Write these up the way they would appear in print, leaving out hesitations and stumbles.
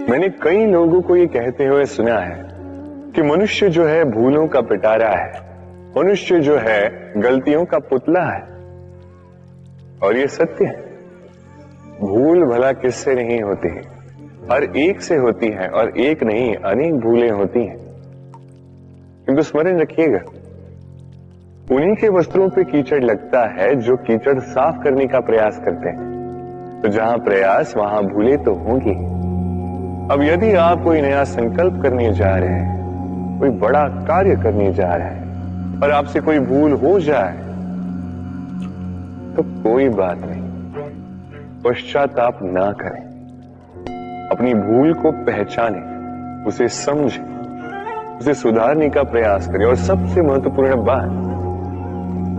मैंने कई लोगों को ये कहते हुए सुना है कि मनुष्य जो है भूलों का पिटारा है, मनुष्य जो है गलतियों का पुतला है। और ये सत्य है। भूल भला किससे नहीं होती है, हर एक से होती है, और एक नहीं अनेक भूलें होती हैं। किंतु स्मरण रखिएगा, उन्हीं के वस्त्रों पे कीचड़ लगता है जो कीचड़ साफ करने का प्रयास करते हैं। तो जहां प्रयास वहां भूलें तो होंगी। अब यदि आप कोई नया संकल्प करने जा रहे हैं, कोई बड़ा कार्य करने जा रहे हैं और आपसे कोई भूल हो जाए तो कोई बात नहीं, पश्चाताप ना करें। अपनी भूल को पहचानें, उसे समझें, उसे सुधारने का प्रयास करें और सबसे महत्वपूर्ण बात,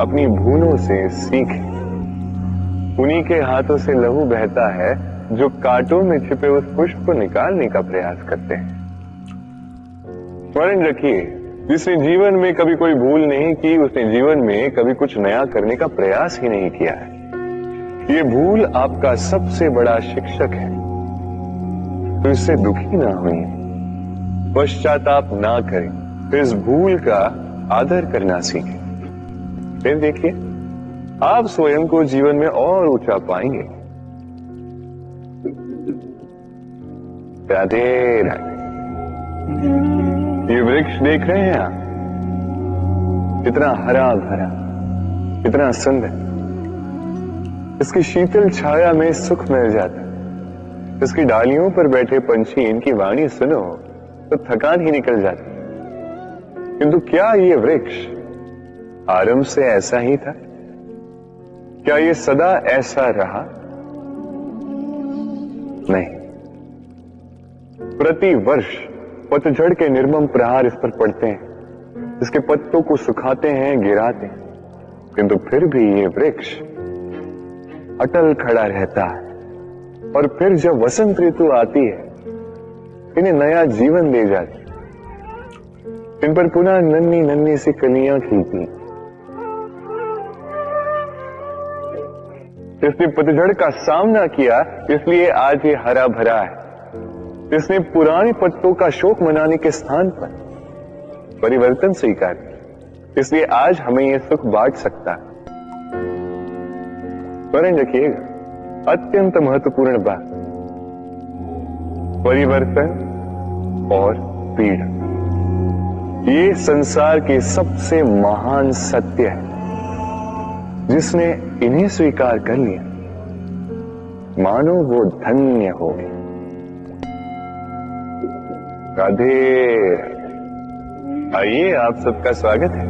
अपनी भूलों से सीखें। उन्हीं के हाथों से लहू बहता है जो कांटों में छिपे उस पुष्प को निकालने का प्रयास करते हैं। स्मरण रखिए, जिसने जीवन में कभी कोई भूल नहीं की, उसने जीवन में कभी कुछ नया करने का प्रयास ही नहीं किया है। ये भूल आपका सबसे बड़ा शिक्षक है, तो इससे दुखी ना होइए, पश्चाताप ना करें, इस भूल का आदर करना सीखें। फिर देखिए, आप स्वयं को जीवन में और ऊंचा पाएंगे। राधे राधे। ये वृक्ष देख रहे हैं आप, कितना हरा भरा, कितना सुंदर। इसकी शीतल छाया में सुख मिल जाता है। इसकी डालियों पर बैठे पंछी, इनकी वाणी सुनो तो थकान ही निकल जाती। किंतु क्या ये वृक्ष आरंभ से ऐसा ही था? क्या ये सदा ऐसा रहा? नहीं। प्रति वर्ष पतझड़ के निर्मम प्रहार इस पर पड़ते हैं, इसके पत्तों को सुखाते हैं, गिराते हैं, किंतु फिर भी ये वृक्ष अटल खड़ा रहता है। और फिर जब वसंत ऋतु आती है, इन्हें नया जीवन दे जाती है। इन पर पुनः नन्ही नन्ही सी कलियां खिलती हैं। इसने पतझड़ का सामना किया, इसलिए आज ये हरा भरा है। इसने पुराने पत्तों का शोक मनाने के स्थान पर परिवर्तन स्वीकार किया, इसलिए आज हमें यह सुख बांट सकता है। स्मरण रखिएगा, अत्यंत महत्वपूर्ण बात, परिवर्तन और पीड़ा, ये संसार के सबसे महान सत्य है। जिसने इन्हें स्वीकार कर लिया, मानो वो धन्य हो गए। राधे। आइए, आप सबका स्वागत है।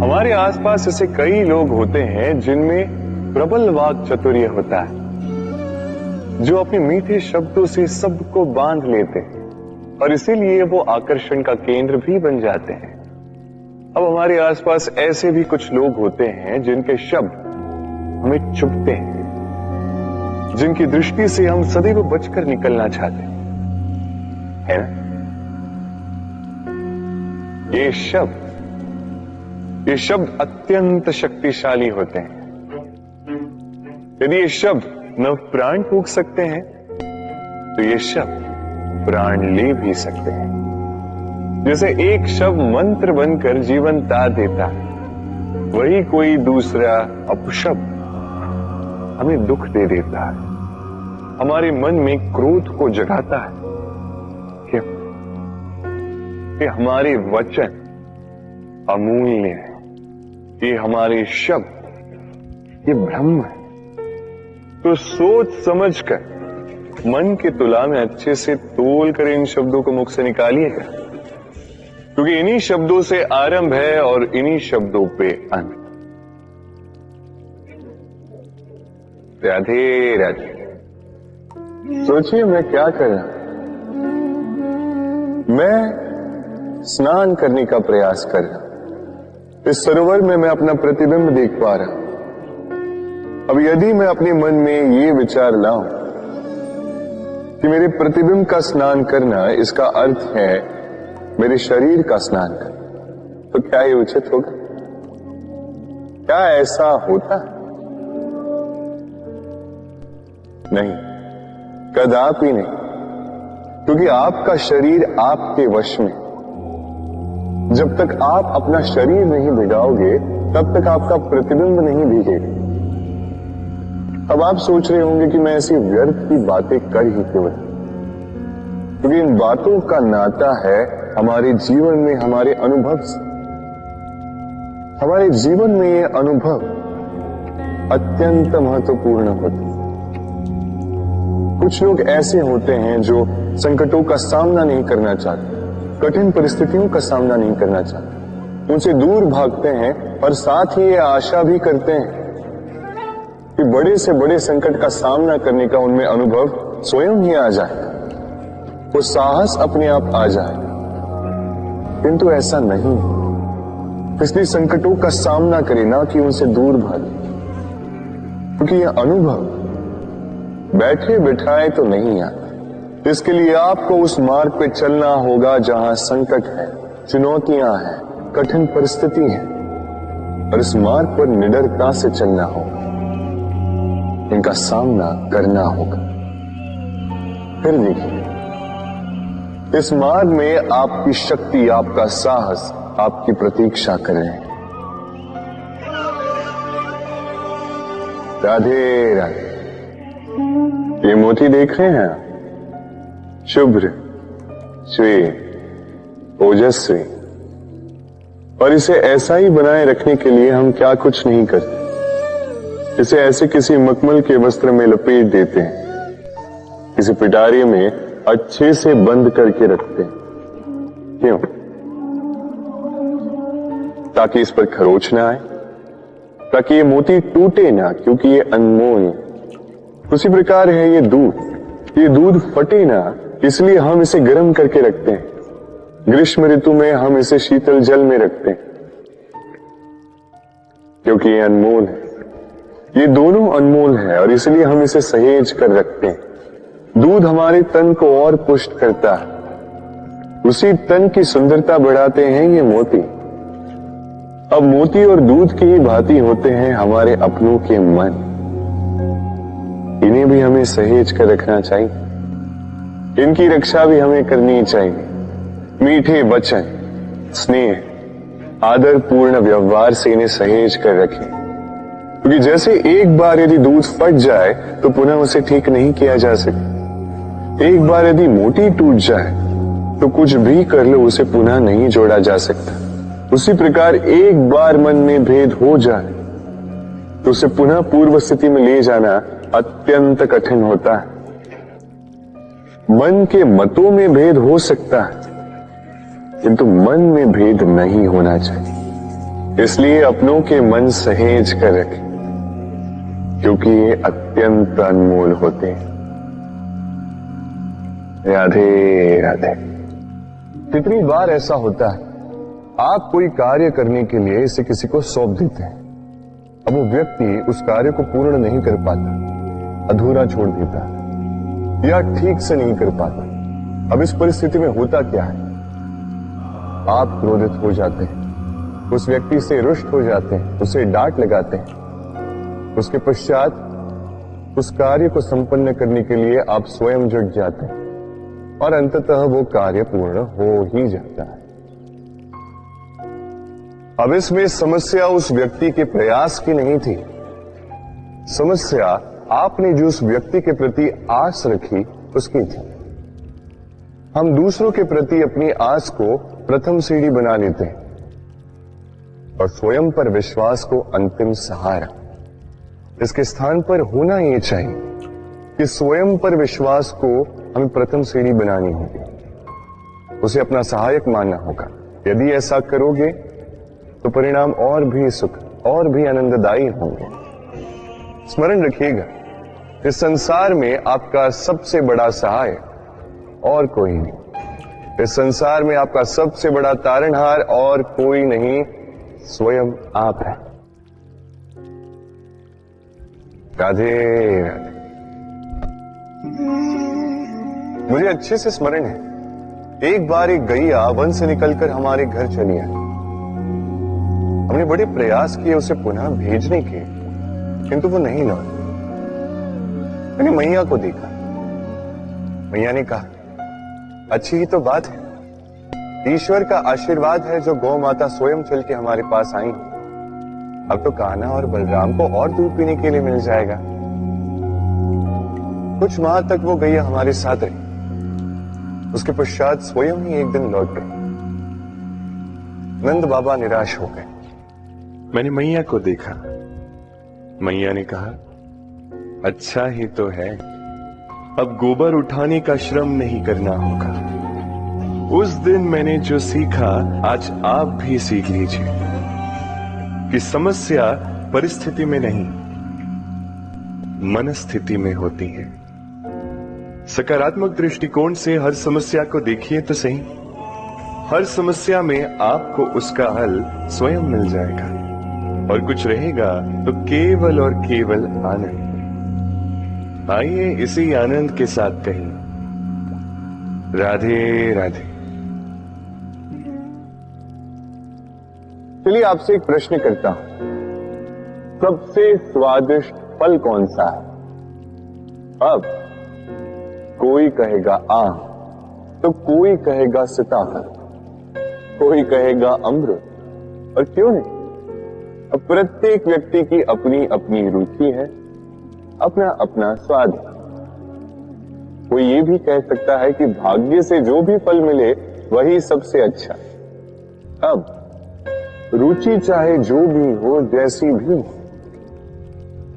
हमारे आसपास ऐसे कई लोग होते हैं जिनमें प्रबल वाक चातुर्य होता है, जो अपने मीठे शब्दों से सबको बांध लेते हैं और इसीलिए वो आकर्षण का केंद्र भी बन जाते हैं। अब हमारे आसपास ऐसे भी कुछ लोग होते हैं जिनके शब्द हमें चुभते हैं, जिनकी दृष्टि से हम सदैव बचकर निकलना चाहते हैं, है ना? ये शब्द अत्यंत शक्तिशाली होते हैं। यदि ये शब्द नव प्राण फूंक सकते हैं, तो ये शब्द प्राण ले भी सकते हैं। जैसे एक शब्द मंत्र बनकर जीवन ता देता है, वही कोई दूसरा अपशब्द हमें दुख दे देता है, हमारे मन में क्रोध को जगाता है। क्यों? कि हमारे वचन अमूल्य है, ये हमारे शब्द ये ब्रह्म है। तो सोच समझकर मन के तुला में अच्छे से तोल कर इन शब्दों को मुख से निकालिएगा, क्योंकि इन्हीं शब्दों से आरंभ है और इन्हीं शब्दों पे अंत। राधे राधे। सोचिए, मैं क्या कर रहा हूं? मैं स्नान करने का प्रयास कर रहा हूं। इस सरोवर में मैं अपना प्रतिबिंब देख पा रहा हूं। अब यदि मैं अपने मन में ये विचार लाऊं कि मेरे प्रतिबिंब का स्नान करना, इसका अर्थ है मेरे शरीर का स्नान करना, तो क्या ये उचित होगा? क्या ऐसा होता? नहीं। कदापि नहीं, क्योंकि आपका शरीर आपके वश में। जब तक आप अपना शरीर नहीं भिगाओगे तब तक आपका प्रतिबिंब नहीं भीगेगा। अब आप सोच रहे होंगे कि मैं ऐसी व्यर्थ की बातें कर ही क्यों रहा, क्योंकि इन बातों का नाता है हमारे जीवन में हमारे अनुभव से। हमारे जीवन में ये अनुभव अत्यंत महत्वपूर्ण होते हैं। कुछ लोग ऐसे होते हैं जो संकटों का सामना नहीं करना चाहते, कठिन परिस्थितियों का सामना नहीं करना चाहते, उनसे दूर भागते हैं और साथ ही ये आशा भी करते हैं कि बड़े से बड़े संकट का सामना करने का उनमें अनुभव स्वयं ही आ जाए, वो साहस अपने आप आ जाए। किंतु ऐसा नहीं, इसलिए संकटों का सामना करें ना कि उनसे दूर भागे, क्योंकि यह अनुभव बैठे बिठाए तो नहीं आता। इसके लिए आपको उस मार्ग पे चलना होगा जहां संकट है, चुनौतियां हैं, कठिन परिस्थिति है, और इस मार्ग पर निडरता से चलना होगा, इनका सामना करना होगा। फिर देखिए, इस मार्ग में आपकी शक्ति, आपका साहस आपकी प्रतीक्षा कर रहे हैं। राधे राधे। ये मोती देख रहे हैं, शुभ्र, श्वेत, ओजस्वी, और इसे ऐसा ही बनाए रखने के लिए हम क्या कुछ नहीं करते। इसे ऐसे किसी मखमल के वस्त्र में लपेट देते हैं, किसी पिटारे में अच्छे से बंद करके रखते हैं। क्यों? ताकि इस पर खरोच ना आए, ताकि ये मोती टूटे ना, क्योंकि ये अनमोल है। उसी प्रकार है ये दूध फटे ना, इसलिए हम इसे गर्म करके रखते हैं। ग्रीष्म ऋतु में हम इसे शीतल जल में रखते हैं, क्योंकि ये अनमोल है। ये दोनों अनमोल है और इसलिए हम इसे सहेज कर रखते हैं। दूध हमारे तन को और पुष्ट करता है, उसी तन की सुंदरता बढ़ाते हैं ये मोती। अब मोती और दूध की ही भांति होते हैं हमारे अपनों के मन। इन्हें भी हमें सहेज कर रखना चाहिए, इनकी रक्षा भी हमें करनी चाहिए। मीठे वचन, स्नेह, आदर पूर्ण व्यवहार से इन्हें सहेज कर रखें, क्योंकि जैसे एक बार यदि दूध फट जाए तो पुनः उसे ठीक नहीं किया जा सकता। एक बार यदि मोती टूट जाए तो कुछ भी कर लो उसे पुनः नहीं जोड़ा जा सकता। उसी प्रकार एक बार मन में भेद हो जाए तो उसे पुनः पूर्व स्थिति में ले जाना अत्यंत कठिन होता है। मन के मतों में भेद हो सकता है, किंतु मन में भेद नहीं होना चाहिए। इसलिए अपनों के मन सहेज कर रखें, क्योंकि ये अत्यंत अनमोल होते हैं। राधे राधे। कितनी बार ऐसा होता है, आप कोई कार्य करने के लिए इसे किसी को सौंप देते हैं, अब वो व्यक्ति उस कार्य को पूर्ण नहीं कर पाता, अधूरा छोड़ देता है या ठीक से नहीं कर पाता। अब इस परिस्थिति में होता क्या है, आप क्रोधित हो जाते हैं, उस व्यक्ति से रुष्ट हो जाते हैं, उसे डांट लगाते हैं। उसके पश्चात उस कार्य को संपन्न करने के लिए आप स्वयं जुट जाते हैं और अंततः वो कार्य पूर्ण हो ही जाता है। अब इसमें समस्या उस व्यक्ति के प्रयास की नहीं थी, समस्या आपने जो उस व्यक्ति के प्रति आस रखी उसकी थी। हम दूसरों के प्रति अपनी आस को प्रथम सीढ़ी बना लेते हैं और स्वयं पर विश्वास को अंतिम सहारा। इसके स्थान पर होना ये चाहिए कि स्वयं पर विश्वास को हमें प्रथम सीढ़ी बनानी होगी, उसे अपना सहायक मानना होगा। यदि ऐसा करोगे तो परिणाम और भी सुख और भी आनंददायी होंगे। स्मरण रखिएगा, इस संसार में आपका सबसे बड़ा सहाय और कोई नहीं। इस संसार में आपका सबसे बड़ा तारणहार और कोई नहीं, स्वयं आप हैं। राधे राधे। मुझे अच्छे से स्मरण है, एक बार एक गैया वन से निकलकर हमारे घर चली आई। हमने बड़े प्रयास किए उसे पुनः भेजने के, किंतु वो नहीं लौटी। मैंने मैया को देखा, मैया ने कहा, अच्छी ही तो बात है। ईश्वर का आशीर्वाद है जो गौ माता स्वयं चल के हमारे पास आई। अब तो कान्हा और बलराम को और दूध पीने के लिए मिल जाएगा। कुछ माह तक वो गैया हमारे साथ रही। उसके पश्चात स्वयं ही एक दिन लौट गई। नंद बाबा निराश हो गए। मैंने मैया को देखा। मैया ने कहा, अच्छा ही तो है, अब गोबर उठाने का श्रम नहीं करना होगा। उस दिन मैंने जो सीखा आज आप भी सीख लीजिए कि समस्या परिस्थिति में नहीं, मनस्थिति में होती है। सकारात्मक दृष्टिकोण से हर समस्या को देखिए तो सही। हर समस्या में आपको उसका हल स्वयं मिल जाएगा और कुछ रहेगा तो केवल और केवल आनंद। आइए इसी आनंद के साथ कहें, राधे राधे। चलिए आपसे एक प्रश्न करता हूं, सबसे स्वादिष्ट फल कौन सा है? अब कोई कहेगा आम, तो कोई कहेगा सीताफल, कोई कहेगा अमृत, और क्यों नहीं? अब प्रत्येक व्यक्ति की अपनी अपनी रुचि है, अपना अपना स्वाद है। कोई ये भी कह सकता है कि भाग्य से जो भी फल मिले वही सबसे अच्छा। अब रुचि चाहे जो भी हो, जैसी भी हो,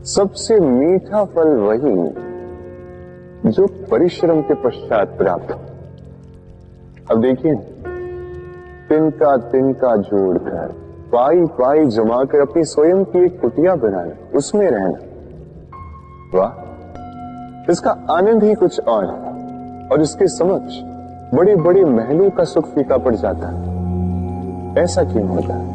सबसे मीठा फल वही जो परिश्रम के पश्चात प्राप्त हो। अब देखिए, तिनका तिनका जोड़कर, पाई पाई जमाकर अपनी स्वयं की एक कुटिया बनाना, उसमें रहना, वाह, इसका आनंद ही कुछ और है। और इसके समक्ष बड़े बड़े महलों का सुख फीका पड़ जाता है। ऐसा क्यों होता है?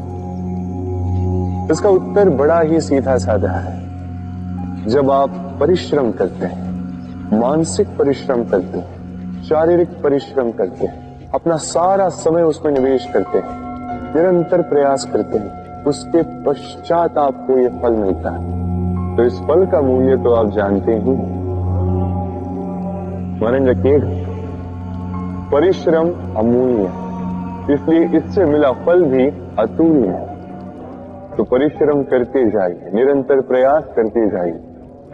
इसका उत्तर बड़ा ही सीधा साधा है। जब आप परिश्रम करते हैं, मानसिक परिश्रम करते हैं, शारीरिक परिश्रम करते हैं, अपना सारा समय उसमें निवेश करते हैं, निरंतर प्रयास करते हैं, उसके पश्चात आपको ये फल मिलता है, तो इस फल का मूल्य तो आप जानते ही हैं। स्मरण रखिएगा, परिश्रम अमूल्य है, इसलिए इससे मिला फल भी अतुल्य है। तो परिश्रम करते जाइए, निरंतर प्रयास करते जाइए,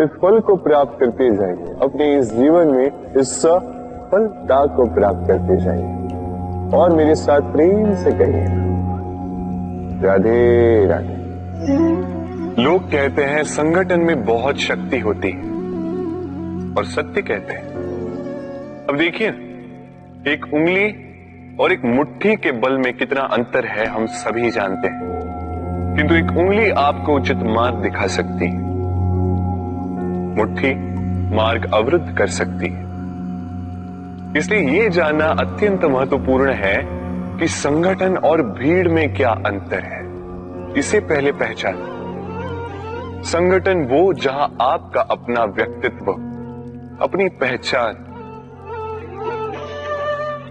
इस फल को प्राप्त करते जाइए, अपने इस जीवन में इस सफलता को प्राप्त करते जाइए। और मेरे साथ प्रेम से कहिए, राधे राधे। लोग कहते हैं संगठन में बहुत शक्ति होती है, और सत्य कहते हैं। अब देखिए, एक उंगली और एक मुट्ठी के बल में कितना अंतर है हम सभी जानते हैं, किंतु एक उंगली आपको उचित मार्ग दिखा सकती है, मुट्ठी मार्ग अवरुद्ध कर सकती है। इसलिए यह जानना अत्यंत महत्वपूर्ण है कि संगठन और भीड़ में क्या अंतर है। इसे पहले पहचान। संगठन वो जहां आपका अपना व्यक्तित्व, अपनी पहचान,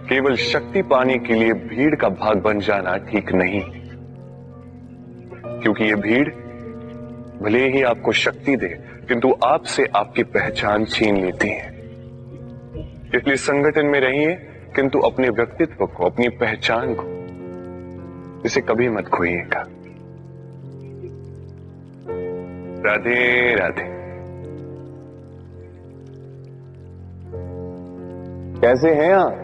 केवल शक्ति पाने के लिए भीड़ का भाग बन जाना ठीक नहीं, क्योंकि ये भीड़ भले ही आपको शक्ति दे, किंतु आपसे आपकी पहचान छीन लेती है। इसलिए संगठन में रहिए, किंतु अपने व्यक्तित्व को, अपनी पहचान को, इसे कभी मत खोइएगा। राधे राधे। कैसे हैं आप?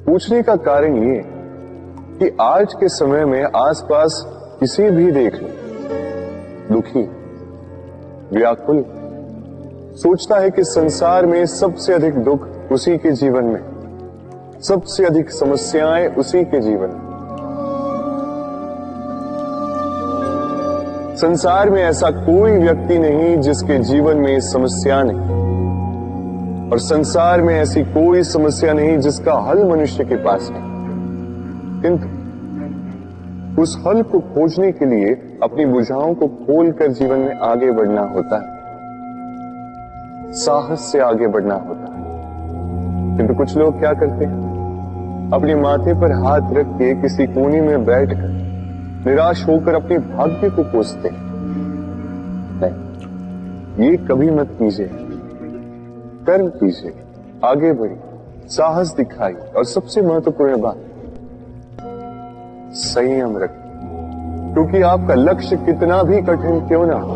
पूछने का कारण ये कि आज के समय में आसपास किसी भी देख लो, दुखी, व्याकुल, सोचता है कि संसार में सबसे अधिक दुख उसी के जीवन में, सबसे अधिक समस्याएं उसी के जीवन में। संसार में ऐसा कोई व्यक्ति नहीं जिसके जीवन में समस्या नहीं, और संसार में ऐसी कोई समस्या नहीं जिसका हल मनुष्य के पास नहीं। किंतु उस हल को खोजने के लिए अपनी भुजाओं को खोलकर जीवन में आगे बढ़ना होता है, साहस से आगे बढ़ना होता है। किंतु कुछ लोग क्या करते हैं? अपने माथे पर हाथ रख के किसी कोने में बैठकर निराश होकर अपने भाग्य को कोसते हैं। नहीं, ये कभी मत कीजिए। कर्म कीजिए, आगे बढ़िए, साहस दिखाइए और सबसे महत्वपूर्ण बात, संयम रखिए। क्योंकि आपका लक्ष्य कितना भी कठिन क्यों ना हो,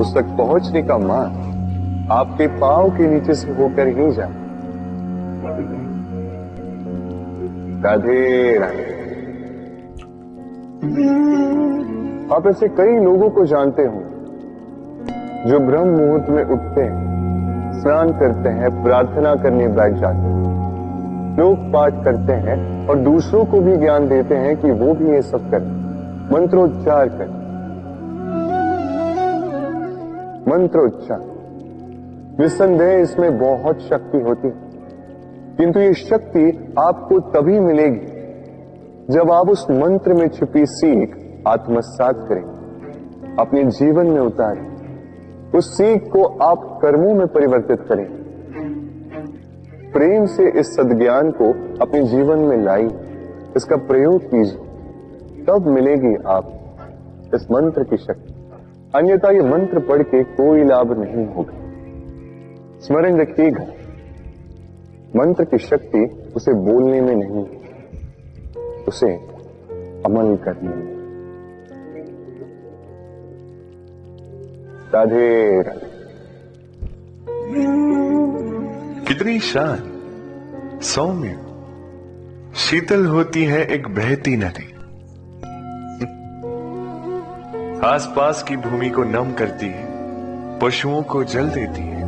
उस तक पहुंचने का मार्ग आपके पांव के नीचे से होकर ही जाए। राधे राधे। आप ऐसे कई लोगों को जानते हो जो ब्रह्म मुहूर्त में उठते हैं, स्नान करते हैं, प्रार्थना करने बैठ जाते हैं, श्लोक पाठ करते हैं और दूसरों को भी ज्ञान देते हैं कि वो भी ये सब करें, मंत्रोच्चार करें। मंत्रोच्चार, निस्संदेह इसमें बहुत शक्ति होती है, किंतु ये शक्ति आपको तभी मिलेगी जब आप उस मंत्र में छिपी सीख आत्मसात करें, अपने जीवन में उतारें, उस सीख को आप कर्मों में परिवर्तित करें, प्रेम से इस सद्ज्ञान को अपने जीवन में लाइए, इसका प्रयोग कीजिए, तब मिलेगी आप इस मंत्र की शक्ति। अन्यथा ये मंत्र पढ़ के कोई लाभ नहीं होगा। स्मरण रखिएगा, मंत्र की शक्ति उसे बोलने में नहीं, उसे अमल करने में। राधे राधे। कितनी शांत, सौम्य, शीतल होती है एक बहती नदी। आसपास की भूमि को नम करती है, पशुओं को जल देती है,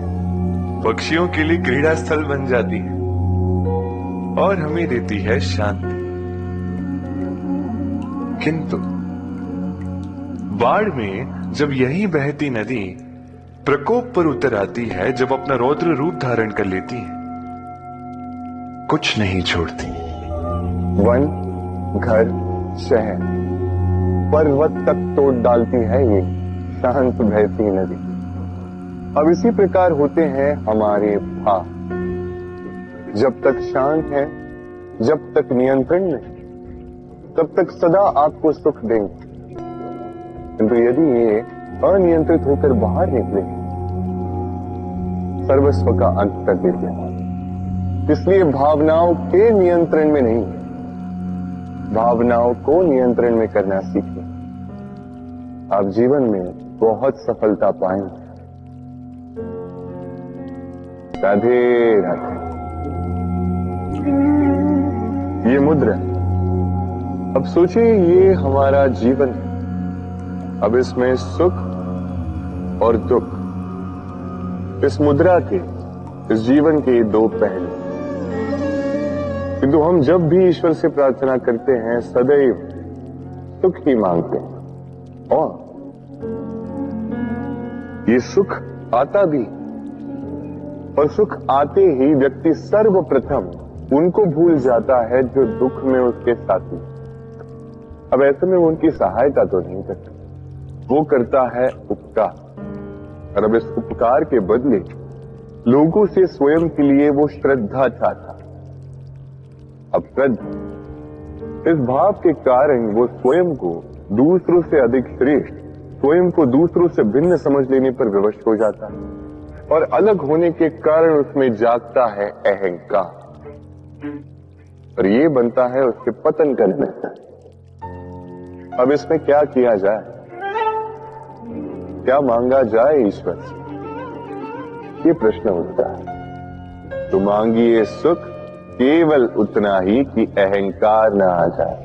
पक्षियों के लिए क्रीड़ा स्थल बन जाती है और हमें देती है शांति। किंतु बाढ़ में जब यही बहती नदी प्रकोप पर उतर आती है, जब अपना रौद्र रूप धारण कर लेती है, कुछ नहीं छोड़ती। वन, घर, शहर, पर्वत तक तोड़ डालती है ये शांत बहती नदी। अब इसी प्रकार होते हैं हमारे भाव। जब तक शांत है, जब तक नियंत्रण में, तब तक सदा आपको सुख देंगे, किंतु यदि ये अनियंत्रित होकर बाहर निकले, सर्वस्व का अंत कर देते हैं। इसलिए भावनाओं के नियंत्रण में नहीं, भावनाओं को नियंत्रण में करना सीखें। आप जीवन में बहुत सफलता पाएंगे। राधे राधे। ये मुद्रा, अब सोचिए ये हमारा जीवन है। अब इसमें सुख और दुख, इस मुद्रा के, इस जीवन के दो पहलू। किंतु हम जब भी ईश्वर से प्रार्थना करते हैं सदैव सुख ही मांगते हैं, और ये सुख आता भी, और सुख आते ही व्यक्ति सर्वप्रथम उनको भूल जाता है जो दुख में उसके साथी। अब ऐसे में वो उनकी सहायता तो नहीं करता, वो करता है उपकार, और अब इस उपकार के बदले लोगों से स्वयं के लिए वो श्रद्धा चाहता। अब श्रद्धा, इस भाव के कारण वो स्वयं को दूसरों से अधिक श्रेष्ठ, स्वयं को दूसरों से भिन्न समझ लेने पर विवश हो जाता है, और अलग होने के कारण उसमें जागता है अहंकार, और ये बनता है उसके पतन करने का। अब इसमें क्या किया जाए, क्या मांगा जाए ईश्वर से, ये प्रश्न उठता है। तो मांगिए सुख केवल उतना ही कि अहंकार ना आ जाए,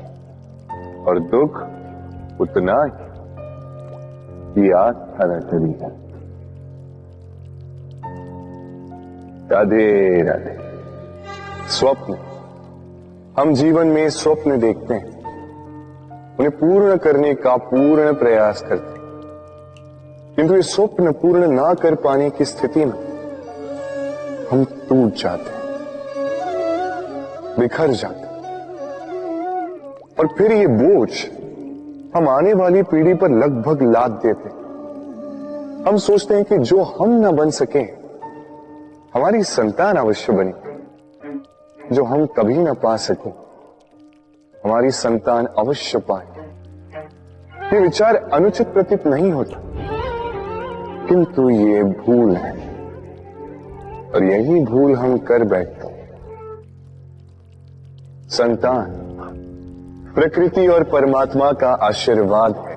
और दुख उतना ही कि आस्था न चली जाए। राधे राधे। स्वप्न, हम जीवन में स्वप्न देखते हैं, उन्हें पूर्ण करने का पूर्ण प्रयास करते हैं, किंतु ये स्वप्न पूर्ण ना कर पाने की स्थिति में हम टूट जाते हैं, बिखर जाते हैं, और फिर ये बोझ हम आने वाली पीढ़ी पर लगभग लाद देते हैं। हम सोचते हैं कि जो हम ना बन सके, हमारी संतान अवश्य बने, जो हम कभी ना पा सके, हमारी संतान अवश्य पाए। ये विचार अनुचित प्रतीत नहीं होता, किंतु ये भूल है। और यही भूल हम कर बैठते हैं। संतान प्रकृति और परमात्मा का आशीर्वाद है।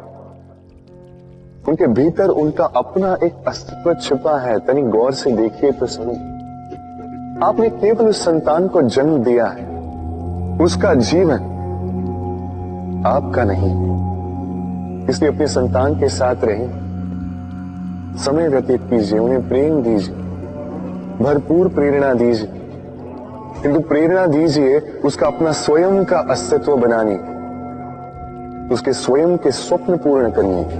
उनके भीतर उनका अपना एक अस्तित्व छिपा है। तनी गौर से देखिए तो सही। आपने केवल उस संतान को जन्म दिया है, उसका जीवन आपका नहीं। इसलिए अपने संतान के साथ रहिए, समय व्यतीत कीजिए, उन्हें प्रेम दीजिए, भरपूर प्रेरणा दीजिए, किंतु प्रेरणा दीजिए उसका अपना स्वयं का अस्तित्व बनाने, उसके स्वयं के स्वप्न पूर्ण करने की,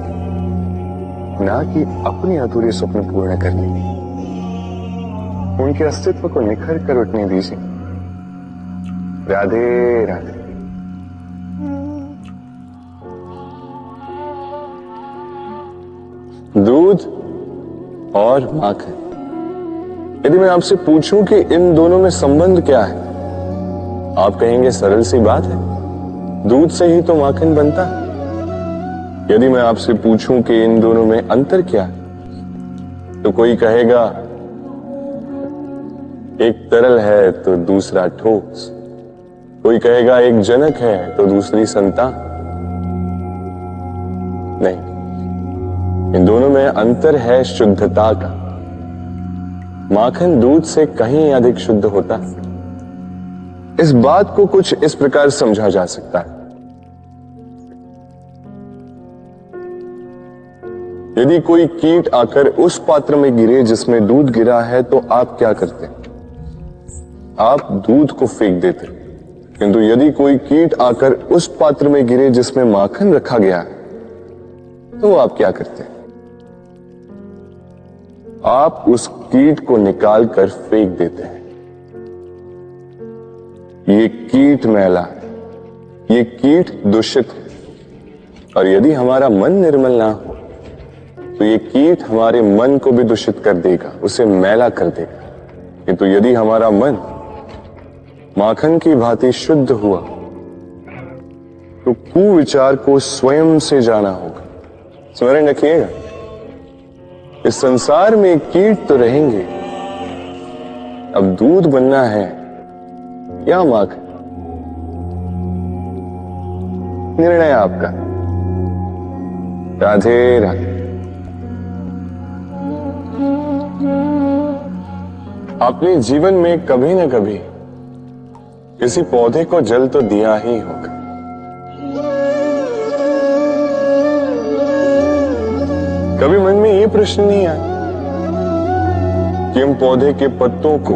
ना कि अपने अधूरे स्वप्न पूर्ण करने की। उनके अस्तित्व को निखर कर उठने दीजिए। राधे राधे। दूध और माखन, यदि मैं आपसे पूछूं कि इन दोनों में संबंध क्या है, आप कहेंगे सरल सी बात है, दूध से ही तो माखन बनता है। यदि मैं आपसे पूछूं कि इन दोनों में अंतर क्या है, तो कोई कहेगा एक तरल है तो दूसरा ठोस, कोई कहेगा एक जनक है तो दूसरी संतान। नहीं, इन दोनों में अंतर है शुद्धता का। माखन दूध से कहीं अधिक शुद्ध होता है। इस बात को कुछ इस प्रकार समझा जा सकता है। यदि कोई कीट आकर उस पात्र में गिरे जिसमें दूध गिरा है, तो आप क्या करते? आप दूध को फेंक देते। किंतु यदि कोई कीट आकर उस पात्र में गिरे जिसमें माखन रखा गया है, तो आप क्या करते? आप उस कीट को निकाल कर फेंक देते हैं। ये कीट मैला है, ये कीट दूषित है। और यदि हमारा मन निर्मल ना हो, तो ये कीट हमारे मन को भी दूषित कर देगा, उसे मैला कर देगा। किंतु यदि हमारा मन माखन की भांति शुद्ध हुआ, तो कुविचार को स्वयं से जाना होगा। स्मरण रखिएगा, इस संसार में कीट तो रहेंगे, अब दूध बनना है या माखन, निर्णय आपका। राधे राधे। आपने जीवन में कभी न कभी किसी पौधे को जल तो दिया ही होगा। कभी मन में ये प्रश्न नहीं आया कि हम पौधे के पत्तों को,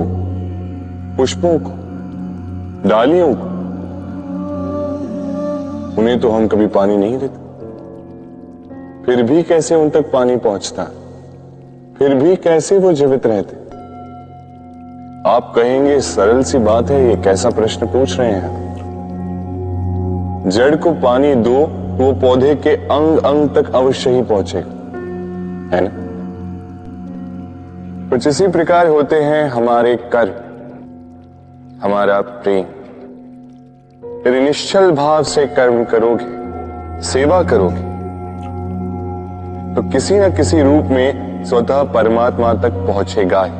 पुष्पों को, डालियों को, उन्हें तो हम कभी पानी नहीं देते, फिर भी कैसे उन तक पानी पहुंचता, फिर भी कैसे वो जीवित रहते? आप कहेंगे सरल सी बात है, ये कैसा प्रश्न पूछ रहे हैं? जड़ को पानी दो, वो पौधे के अंग अंग तक अवश्य ही पहुंचेगा, है ना? कुछ इसी प्रकार होते हैं हमारे कर्म, हमारा प्रेम। यदि निश्चल भाव से कर्म करोगे, सेवा करोगे, तो किसी न किसी रूप में स्वतः परमात्मा तक पहुंचेगा ही।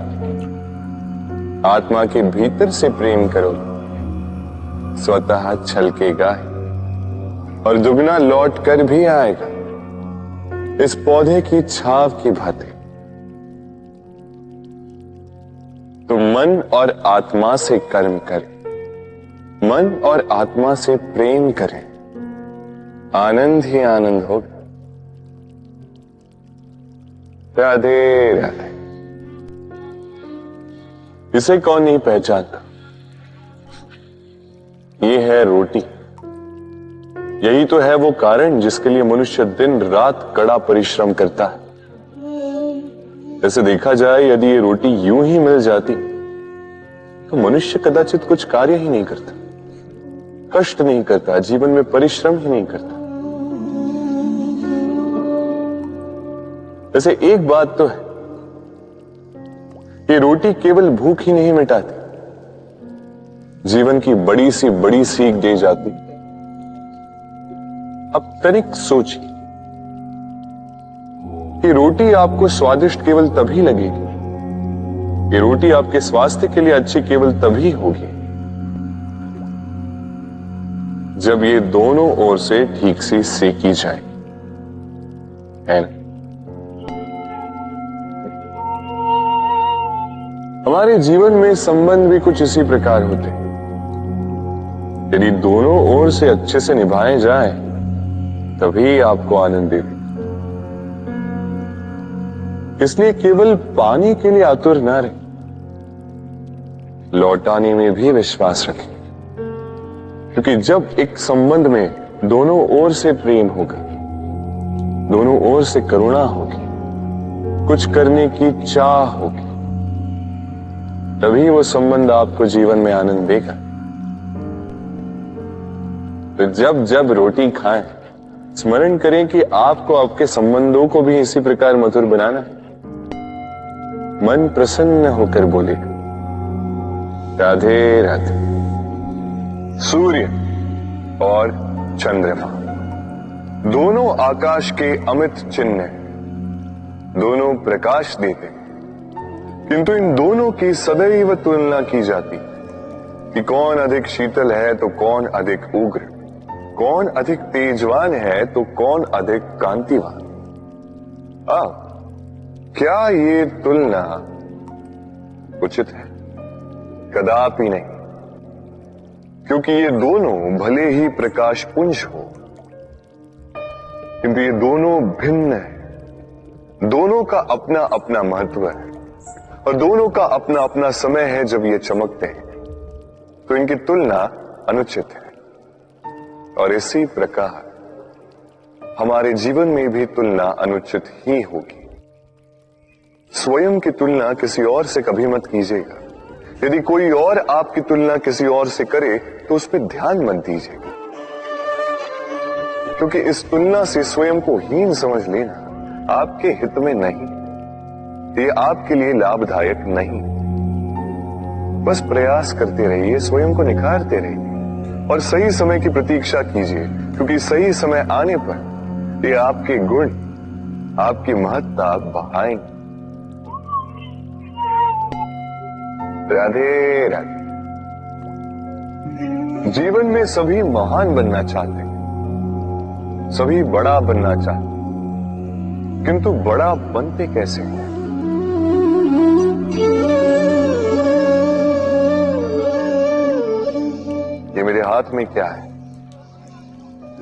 आत्मा के भीतर से प्रेम करोगे, स्वतः छलकेगा ही और दुगना लौट कर भी आएगा, इस पौधे की छाव की भांति। तो मन और आत्मा से कर्म करें, मन और आत्मा से प्रेम करें, आनंद ही आनंद होगा। राधे राधे। इसे कौन नहीं पहचानता? ये है रोटी। यही तो है वो कारण जिसके लिए मनुष्य दिन रात कड़ा परिश्रम करता है। जैसे देखा जाए, यदि ये रोटी यूं ही मिल जाती तो मनुष्य कदाचित कुछ कार्य ही नहीं करता, कष्ट नहीं करता, जीवन में परिश्रम ही नहीं करता। वैसे एक बात तो है, ये रोटी केवल भूख ही नहीं मिटाती, जीवन की बड़ी सी बड़ी सीख दे जाती। अब तनिक सोचिए कि रोटी आपको स्वादिष्ट केवल तभी लगेगी ये रोटी आपके स्वास्थ्य के लिए अच्छी केवल तभी होगी जब ये दोनों ओर से ठीक से सेकी जाए, है ना? हमारे जीवन में संबंध भी कुछ इसी प्रकार होते हैं। यदि दोनों ओर से अच्छे से निभाए जाए तभी आपको आनंद देते। इसलिए केवल पानी के लिए आतुर ना रहे, लौटाने में भी विश्वास रखें, क्योंकि जब एक संबंध में दोनों ओर से प्रेम होगा, दोनों ओर से करुणा होगी, कुछ करने की चाह होगी, तभी वो संबंध आपको जीवन में आनंद देगा। तो जब जब रोटी खाएं, स्मरण करें कि आपको आपके संबंधों को भी इसी प्रकार मधुर बनाना है। मन प्रसन्न होकर बोले, राधे राधे। सूर्य और चंद्रमा दोनों आकाश के अमित चिन्ह हैं, दोनों प्रकाश देते हैं, किंतु इन दोनों की सदैव तुलना की जाती कि कौन अधिक शीतल है तो कौन अधिक उग्र, कौन अधिक तेजवान है तो कौन अधिक कांतिवान। अब क्या ये तुलना उचित है? कदापि नहीं, क्योंकि ये दोनों भले ही प्रकाश पुंज हो, किंतु ये दोनों भिन्न है। दोनों का अपना अपना महत्व है और दोनों का अपना अपना समय है जब ये चमकते हैं, तो इनकी तुलना अनुचित है। और इसी प्रकार हमारे जीवन में भी तुलना अनुचित ही होगी। स्वयं की तुलना किसी और से कभी मत कीजिएगा। यदि कोई और आपकी तुलना किसी और से करे तो उस पर ध्यान मत दीजिएगा, क्योंकि इस तुलना से स्वयं को हीन समझ लेना आपके हित में नहीं, ये आपके लिए लाभदायक नहीं। बस प्रयास करते रहिए, स्वयं को निखारते रहिए और सही समय की प्रतीक्षा कीजिए, क्योंकि सही समय आने पर ये आपके गुण, आपकी महत्ता बढ़ाएंगे। राधे राधे। जीवन में सभी महान बनना चाहते हैं, सभी बड़ा बनना चाहते हैं, किंतु बड़ा बनते कैसे हैं? ये मेरे हाथ में क्या है?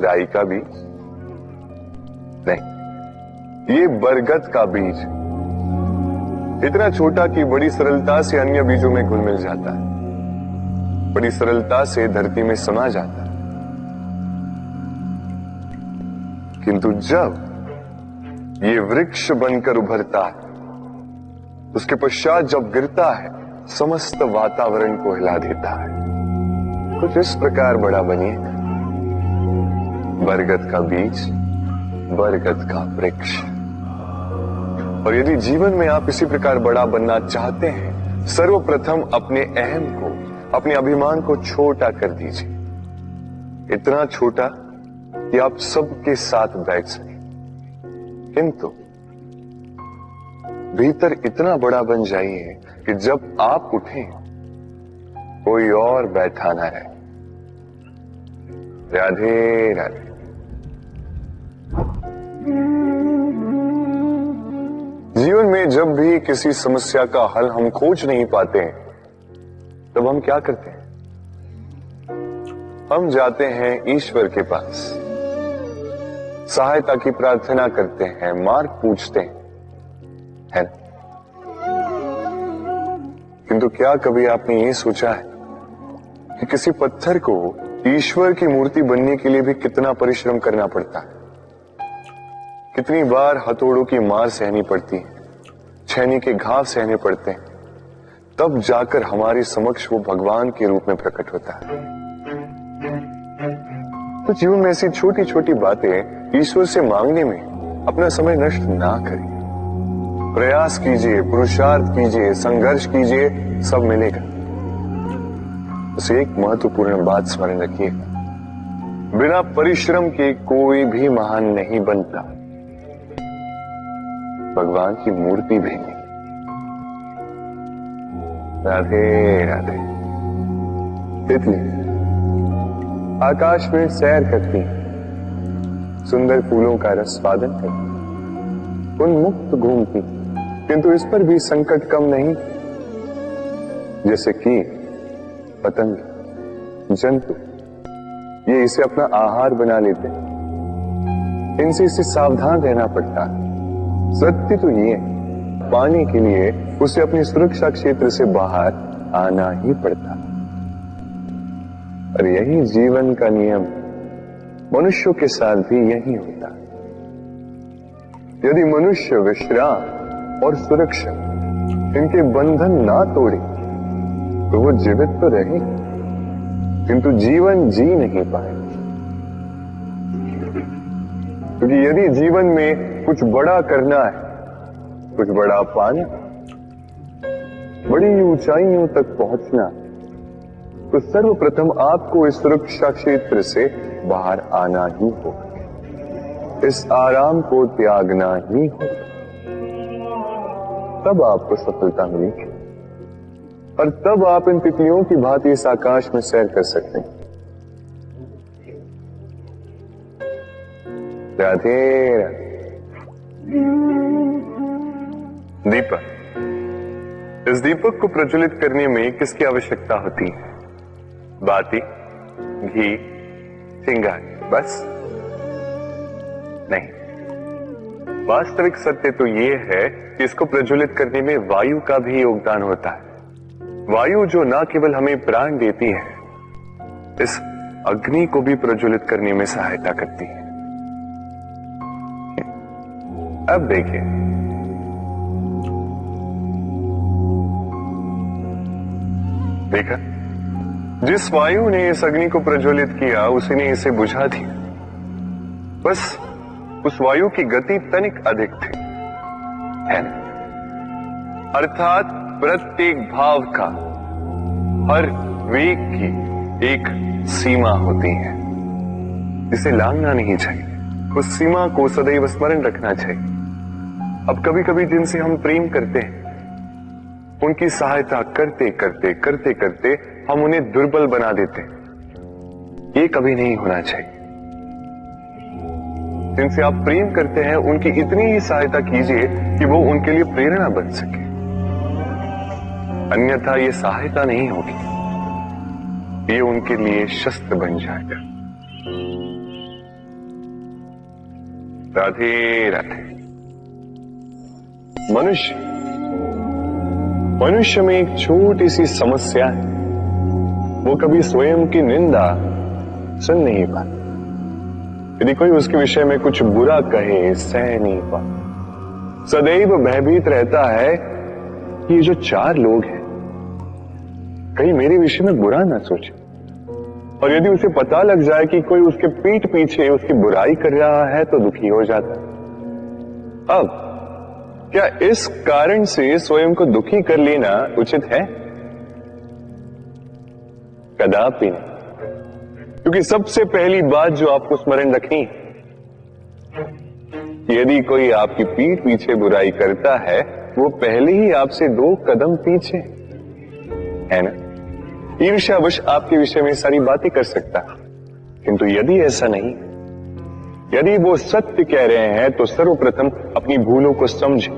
राई का बीज? नहीं, ये बरगद का बीज। इतना छोटा कि बड़ी सरलता से अन्य बीजों में घुल मिल जाता है, बड़ी सरलता से धरती में समा जाता है, किंतु जब ये वृक्ष बनकर उभरता है, उसके पश्चात जब गिरता है, समस्त वातावरण को हिला देता है। कुछ इस प्रकार बड़ा बनिए, बरगद का बीज, बरगद का वृक्ष। और यदि जीवन में आप इसी प्रकार बड़ा बनना चाहते हैं, सर्वप्रथम अपने अहम को, अपने अभिमान को छोटा कर दीजिए, इतना छोटा कि आप सबके साथ बैठ सकें, किंतु भीतर इतना बड़ा बन जाइए कि जब आप उठें कोई और बैठा ना रहे। राधे राधे। जीवन में जब भी किसी समस्या का हल हम खोज नहीं पाते हैं, तब हम क्या करते हैं? हम जाते हैं ईश्वर के पास, सहायता की प्रार्थना करते हैं, मार्ग पूछते हैं, है ना? किंतु क्या कभी आपने ये सोचा है कि किसी पत्थर को ईश्वर की मूर्ति बनने के लिए भी कितना परिश्रम करना पड़ता है? कितनी बार हथौड़ों की मार सहनी पड़ती है, छेनी के घाव सहने पड़ते हैं, तब जाकर हमारे समक्ष वो भगवान के रूप में प्रकट होता है। तो जीवन में ऐसी छोटी छोटी बातें ईश्वर से मांगने में अपना समय नष्ट ना करें। प्रयास कीजिए, पुरुषार्थ कीजिए, संघर्ष कीजिए, सब मिलेगा। बस एक महत्वपूर्ण बात स्मरण रखिए, बिना परिश्रम के कोई भी महान नहीं बनता, भगवान की मूर्ति भी नहीं। राधे राधे। तितली आकाश में सैर करती, सुंदर फूलों का रसवादन करती, उन्मुक्त घूमती, किंतु इस पर भी संकट कम नहीं, जैसे कि पतंग, जंतु ये इसे अपना आहार बना लेते हैं। इनसे इसे सावधान रहना पड़ता है। सत्य तो ये पाने के लिए उसे अपनी सुरक्षा क्षेत्र से बाहर आना ही पड़ता है। और यही जीवन का नियम मनुष्यों के साथ भी यही होता है। यदि मनुष्य विश्राम और सुरक्षा इनके बंधन ना तोड़े तो वो जीवित तो रहे, किंतु जीवन जी नहीं पाए। क्योंकि यदि जीवन में कुछ बड़ा करना है, कुछ बड़ा पाना, बड़ी ऊंचाइयों तक पहुंचना, तो सर्वप्रथम आपको इस सुरक्षा क्षेत्र से बाहर आना ही होगा, इस आराम को त्यागना ही होगा, तब आपको सफलता मिलेगी और तब आप इन तितलियों की भांति इस आकाश में सैर कर सकते हैं। राधे राधे। दीपक, इस दीपक को प्रज्वलित करने में किसकी आवश्यकता होती है? बाती, घी, चिंगारी, बस नहीं। वास्तविक सत्य तो यह है कि इसको प्रज्वलित करने में वायु का भी योगदान होता है। वायु जो न केवल हमें प्राण देती है, इस अग्नि को भी प्रज्वलित करने में सहायता करती है। अब देखिए, देखा, जिस वायु ने इस अग्नि को प्रज्वलित किया उसी ने इसे बुझा दिया। बस उस वायु की गति तनिक अधिक थी, है ना? अर्थात प्रत्येक भाव का, हर वेग की एक सीमा होती है जिसे लांघना नहीं चाहिए। उस सीमा को सदैव स्मरण रखना चाहिए। अब कभी कभी जिनसे हम प्रेम करते हैं, उनकी सहायता करते करते करते करते हम उन्हें दुर्बल बना देते हैं। ये कभी नहीं होना चाहिए। जिनसे आप प्रेम करते हैं उनकी इतनी ही सहायता कीजिए कि वो उनके लिए प्रेरणा बन सके, अन्यथा ये सहायता नहीं होगी, ये उनके लिए शस्त्र बन जाएगा। राधे राधे। मनुष्य में एक छोटी सी समस्या है, वो कभी स्वयं की निंदा सुन नहीं पाता। यदि कोई उसके विषय में कुछ बुरा कहे, सह नहीं पाता। सदैव भयभीत रहता है कि ये जो चार लोग हैं कहीं मेरे विषय में बुरा ना सोचे। और यदि उसे पता लग जाए कि कोई उसके पीठ पीछे उसकी बुराई कर रहा है तो दुखी हो जाता है। अब क्या इस कारण से स्वयं को दुखी कर लेना उचित है? कदापि नहीं। क्योंकि सबसे पहली बात जो आपको स्मरण रखनी है, यदि कोई आपकी पीठ पीछे बुराई करता है वो पहले ही आपसे 2 कदम पीछे है ना। ईर्ष्यावश आपके विषय में सारी बातें कर सकता है, किंतु यदि ऐसा नहीं, यदि वो सत्य कह रहे हैं तो सर्वप्रथम अपनी भूलों को समझे,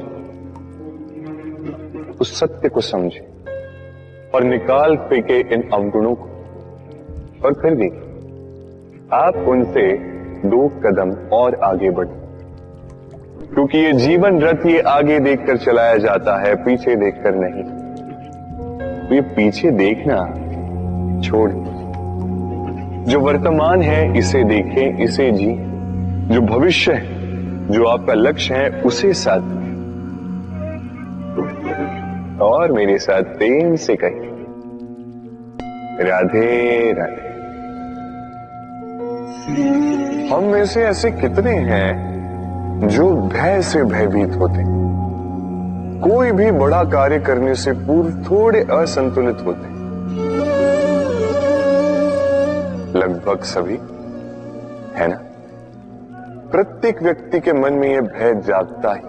उस सत्य को समझे और निकाल फेंके इन अवगुणों को, और फिर भी आप उनसे 2 कदम और आगे बढ़े। क्योंकि ये जीवन रथ ये आगे देखकर चलाया जाता है, पीछे देखकर नहीं। तो ये पीछे देखना छोड़, जो वर्तमान है इसे देखें, इसे जी। जो भविष्य है, जो आपका लक्ष्य है, उसे साथ और मेरे साथ प्रेम से कहिए, राधे राधे। हम में से ऐसे कितने हैं जो भय से भयभीत होते हैं, कोई भी बड़ा कार्य करने से पूर्व थोड़े असंतुलित होते हैं? लगभग सभी, है ना? प्रत्येक व्यक्ति के मन में यह भय जागता ही।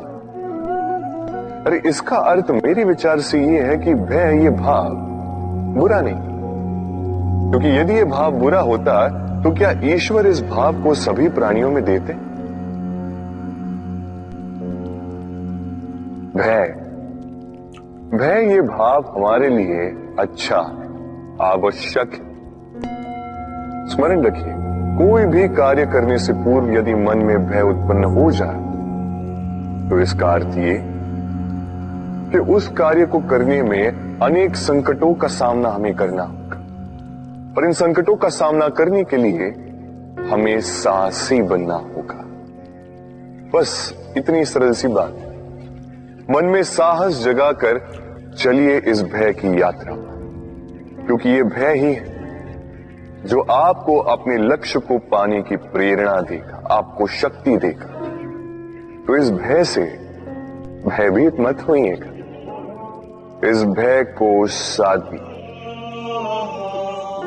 अरे इसका अर्थ मेरे विचार से ये है कि भय, ये भाव बुरा नहीं, क्योंकि यदि ये भाव बुरा होता तो क्या ईश्वर इस भाव को सभी प्राणियों में देते? भय ये भाव हमारे लिए अच्छा, आवश्यक है। स्मरण रखिए, कोई भी कार्य करने से पूर्व यदि मन में भय उत्पन्न हो जाए तो इसका अर्थ ये कि उस कार्य को करने में अनेक संकटों का सामना हमें करना होगा, और इन संकटों का सामना करने के लिए हमें साहसी बनना होगा। बस इतनी सरल सी बात है। मन में साहस जगाकर चलिए इस भय की यात्रा, क्योंकि ये भय ही है जो आपको अपने लक्ष्य को पाने की प्रेरणा देगा, आपको शक्ति देगा। तो इस भय से भयभीत मत होइएगा, इस भय को साथ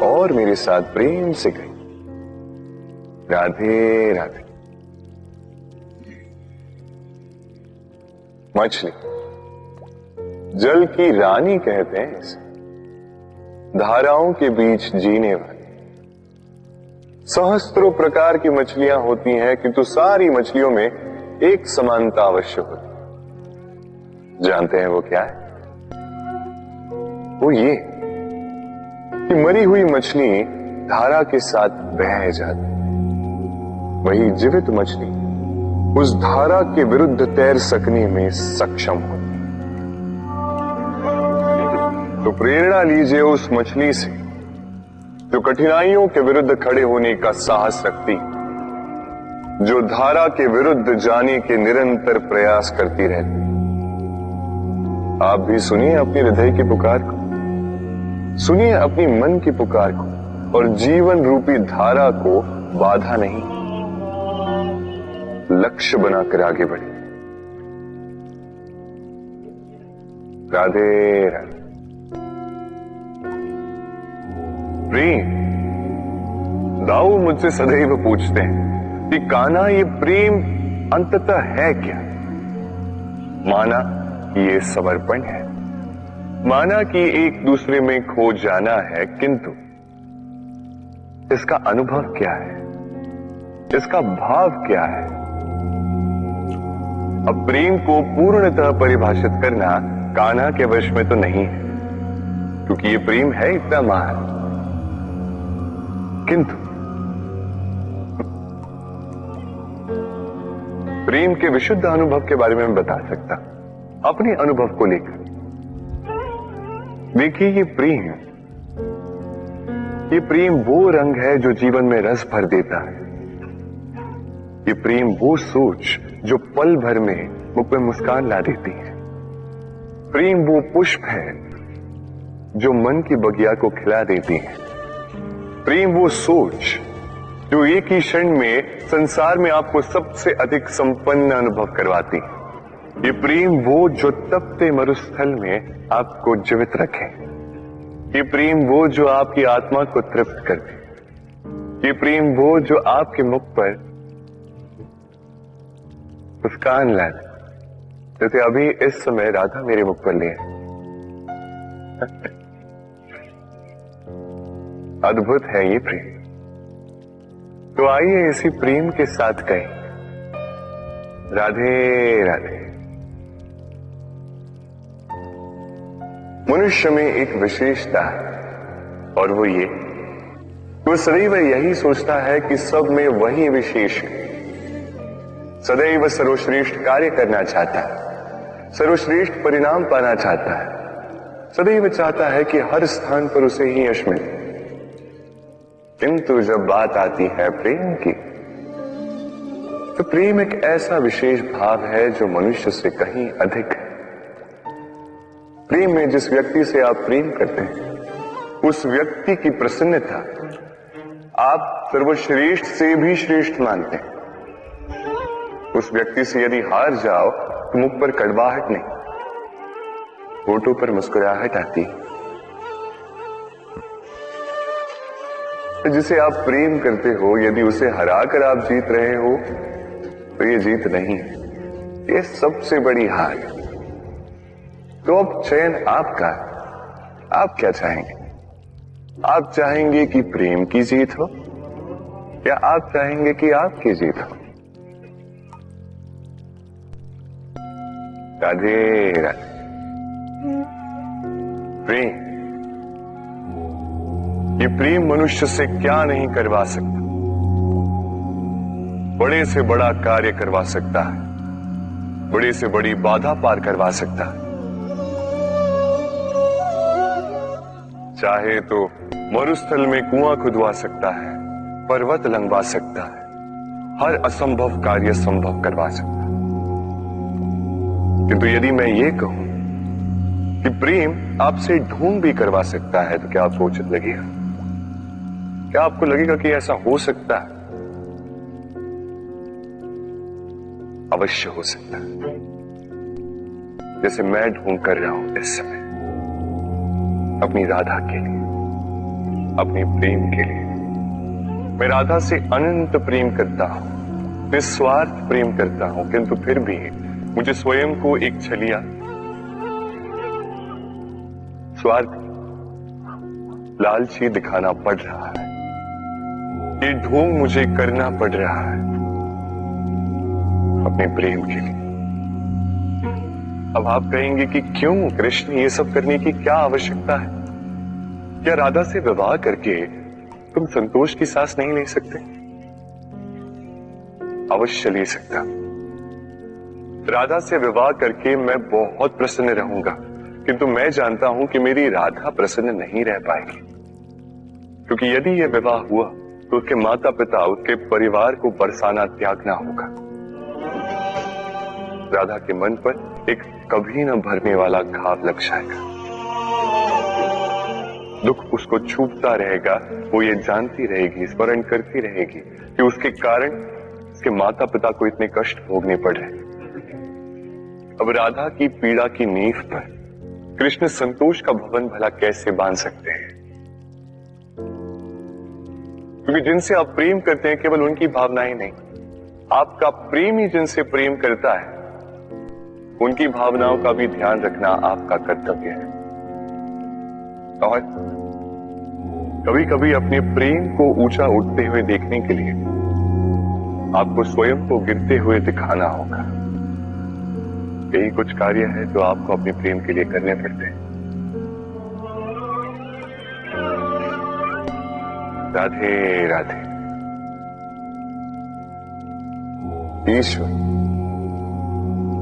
और मेरे साथ प्रेम से कहिए, राधे राधे। मछली जल की रानी कहते हैं इसे, धाराओं के बीच जीने वाली। सहस्त्रों प्रकार की मछलियां होती हैं, किंतु सारी मछलियों में एक समानता अवश्य होती है। जानते हैं वो क्या है? वो ये कि मरी हुई मछली धारा के साथ बह जाती, वही जीवित मछली उस धारा के विरुद्ध तैर सकने में सक्षम होती। तो प्रेरणा लीजिए उस मछली से जो कठिनाइयों के विरुद्ध खड़े होने का साहस रखती, जो धारा के विरुद्ध जाने के निरंतर प्रयास करती रहती। आप भी सुनिए अपने हृदय की पुकार को, सुनिए अपनी मन की पुकार को, और जीवन रूपी धारा को बाधा नहीं, लक्ष्य बनाकर आगे बढ़े। राधे राधे। प्रेम, दाऊ मुझसे सदैव पूछते हैं कि कान्हा ये प्रेम अंततः है क्या? माना कि ये समर्पण है, माना कि एक दूसरे में खो जाना है, किंतु इसका अनुभव क्या है, इसका भाव क्या है? अब प्रेम को पूर्णतः परिभाषित करना कान्हा के वश में तो नहीं है, क्योंकि ये प्रेम है इतना महान, किंतु प्रेम के विशुद्ध अनुभव के बारे में मैं बता सकता, अपने अनुभव को लेकर। देखिए, ये प्रेम वो रंग है जो जीवन में रस भर देता है। ये प्रेम वो सोच जो पल भर में मुख में मुस्कान ला देती है। प्रेम वो पुष्प है जो मन की बगिया को खिला देती है। प्रेम वो सोच जो एक ही क्षण में संसार में आपको सबसे अधिक संपन्न अनुभव करवाती है। ये प्रेम वो जो तपते मरुस्थल में आपको जीवित रखे। ये प्रेम वो जो आपकी आत्मा को तृप्त कर दे। ये प्रेम वो जो आपके मुख पर मुस्कान ला दे, जैसे अभी इस समय राधा मेरे मुख पर ले है। अद्भुत है ये प्रेम। तो आइए इसी प्रेम के साथ कहें, राधे राधे। मनुष्य में एक विशेषता है, और वो ये, वो सदैव यही सोचता है कि सब में वही विशेष है। सदैव सर्वश्रेष्ठ कार्य करना चाहता है, सर्वश्रेष्ठ परिणाम पाना चाहता है, सदैव चाहता है कि हर स्थान पर उसे ही यश मिले। किंतु जब बात आती है प्रेम की, तो प्रेम एक ऐसा विशेष भाव है जो मनुष्य से कहीं अधिक है। प्रेम में जिस व्यक्ति से आप प्रेम करते हैं, उस व्यक्ति की प्रसन्नता आप सर्वश्रेष्ठ से भी श्रेष्ठ मानते हैं। उस व्यक्ति से यदि हार जाओ तो मुख पर कड़वाहट नहीं, होठों पर मुस्कुराहट आती है। जिसे आप प्रेम करते हो, यदि उसे हराकर आप जीत रहे हो, तो ये जीत नहीं है, ये सबसे बड़ी हार है। तो अब चयन आपका है। आप क्या चाहेंगे? आप चाहेंगे कि प्रेम की जीत हो या आप चाहेंगे कि आपकी जीत हो? राधे राधे। प्रेम, ये प्रेम मनुष्य से क्या नहीं करवा सकता, बड़े से बड़ा कार्य करवा सकता है, बड़े से बड़ी बाधा पार करवा सकता है। चाहे तो मरुस्थल में कुआं खुदवा सकता है, पर्वत लंघवा सकता है, हर असंभव कार्य संभव करवा सकता है। किंतु यदि मैं ये कहूं कि प्रेम आपसे ढोंग भी करवा सकता है, तो क्या आप सोचने लगेगा? क्या आपको लगेगा कि ऐसा हो सकता है? अवश्य हो सकता है, जैसे मैं ढोंग कर रहा हूं इस समय अपनी राधा के लिए, अपने प्रेम के लिए। मैं राधा से अनंत प्रेम करता हूं, निस्वार्थ प्रेम करता हूं, किंतु फिर भी मुझे स्वयं को एक छलिया स्वार्थ लालची दिखाना पड़ रहा है। ये ढोंग मुझे करना पड़ रहा है अपने प्रेम के लिए। अब आप कहेंगे कि क्यों कृष्ण, ये सब करने की क्या आवश्यकता है? क्या राधा से विवाह करके तुम संतोष की सांस नहीं ले सकते? अवश्य ले सकता। राधा से विवाह करके मैं बहुत प्रसन्न रहूंगा, किंतु मैं जानता हूं कि मेरी राधा प्रसन्न नहीं रह पाएगी, क्योंकि यदि यह विवाह हुआ तो उसके माता पिता, उसके परिवार को बरसाना त्यागना होगा। राधा के मन पर एक कभी न भरने वाला घाव लग जाएगा। दुख उसको छूटता रहेगा, वो ये जानती रहेगी, स्मरण करती रहेगी कि उसके कारण उसके माता पिता को इतने कष्ट भोगने पड़ रहे। अब राधा की पीड़ा की नींव पर कृष्ण संतोष का भवन भला कैसे बांध सकते हैं? क्योंकि जिनसे आप प्रेम करते हैं केवल उनकी भावनाएं नहीं, आपका प्रेम ही जिनसे प्रेम करता है उनकी भावनाओं का भी ध्यान रखना आपका कर्तव्य है। और कभी कभी अपने प्रेम को ऊंचा उठते हुए देखने के लिए आपको स्वयं को गिरते हुए दिखाना होगा। यही कुछ कार्य है जो आपको अपने प्रेम के लिए करने पड़ते हैं। राधे राधे। ईश्वर,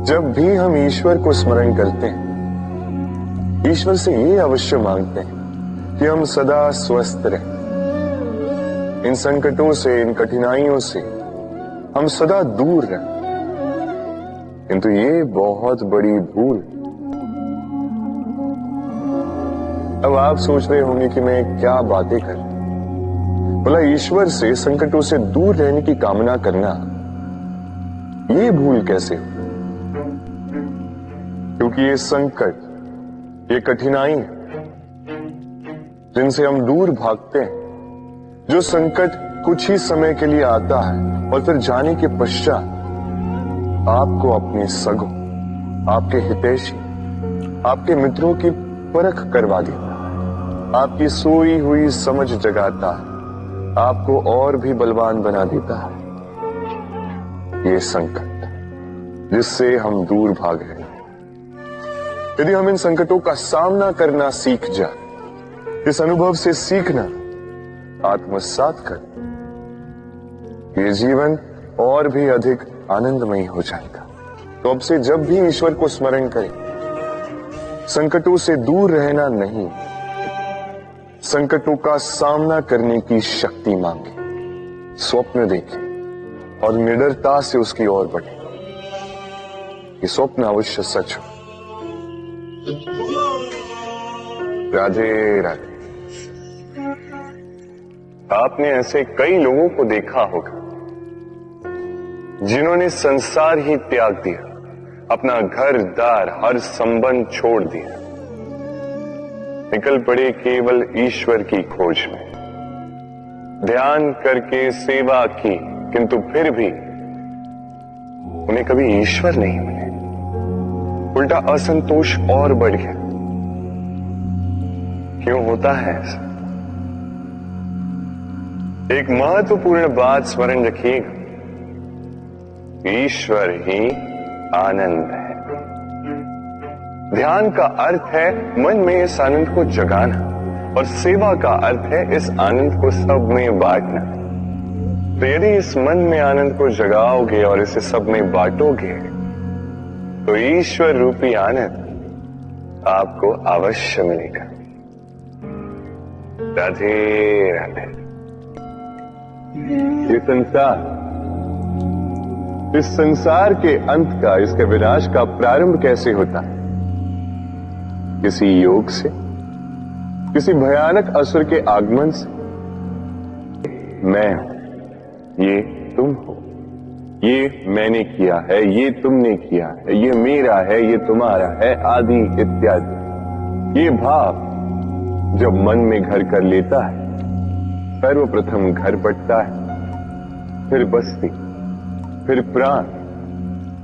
जब भी हम ईश्वर को स्मरण करते हैं, ईश्वर से ये अवश्य मांगते हैं कि हम सदा स्वस्थ रहें, इन संकटों से, इन कठिनाइयों से हम सदा दूर रहें। किंतु ये बहुत बड़ी भूल। अब आप सोच रहे होंगे कि मैं क्या बातें कर रहा हूं। बोला, ईश्वर से संकटों से दूर रहने की कामना करना ये भूल कैसे हो? क्योंकि ये संकट, ये कठिनाई जिनसे हम दूर भागते हैं, जो संकट कुछ ही समय के लिए आता है और फिर जाने के पश्चात आपको अपने सगों, आपके हितैषी, आपके मित्रों की परख करवा देता है, आपकी सोई हुई समझ जगाता है, आपको और भी बलवान बना देता है। ये संकट जिससे हम दूर भाग रहे हैं, यदि हम इन संकटों का सामना करना सीख जाए, इस अनुभव से सीखना आत्मसात कर, ये जीवन और भी अधिक आनंदमयी हो जाएगा। तो अब से जब भी ईश्वर को स्मरण करें, संकटों से दूर रहना नहीं, संकटों का सामना करने की शक्ति मांगे, स्वप्न देखें और निडरता से उसकी ओर बढ़े। ये स्वप्न अवश्य सच हो। राधे राधे। आपने ऐसे कई लोगों को देखा होगा जिन्होंने संसार ही त्याग दिया, अपना घर दार हर संबंध छोड़ दिया, निकल पड़े केवल ईश्वर की खोज में, ध्यान करके सेवा की, किंतु फिर भी उन्हें कभी ईश्वर नहीं मिले। उल्टा असंतोष और बढ़ गया। क्यों होता है ऐसा? एक महत्वपूर्ण बात स्मरण रखिएगा, ईश्वर ही आनंद है। ध्यान का अर्थ है मन में इस आनंद को जगाना, और सेवा का अर्थ है इस आनंद को सब में बांटना। तो यदि इस मन में आनंद को जगाओगे और इसे सब में बांटोगे, तो ईश्वर रूपी आनंद आपको अवश्य मिलेगा। राधे राधे। ये संसार, इस संसार के अंत का, इसके विनाश का प्रारंभ कैसे होता है? किसी योग से, किसी भयानक असुर के आगमन से। मैं हूं, ये तुम हो, ये मैंने किया है, ये तुमने किया है, ये मेरा है, ये तुम्हारा है, आदि इत्यादि। ये भाव जब मन में घर कर लेता है, सर्वप्रथम घर बटता है, फिर बस्ती, फिर प्राण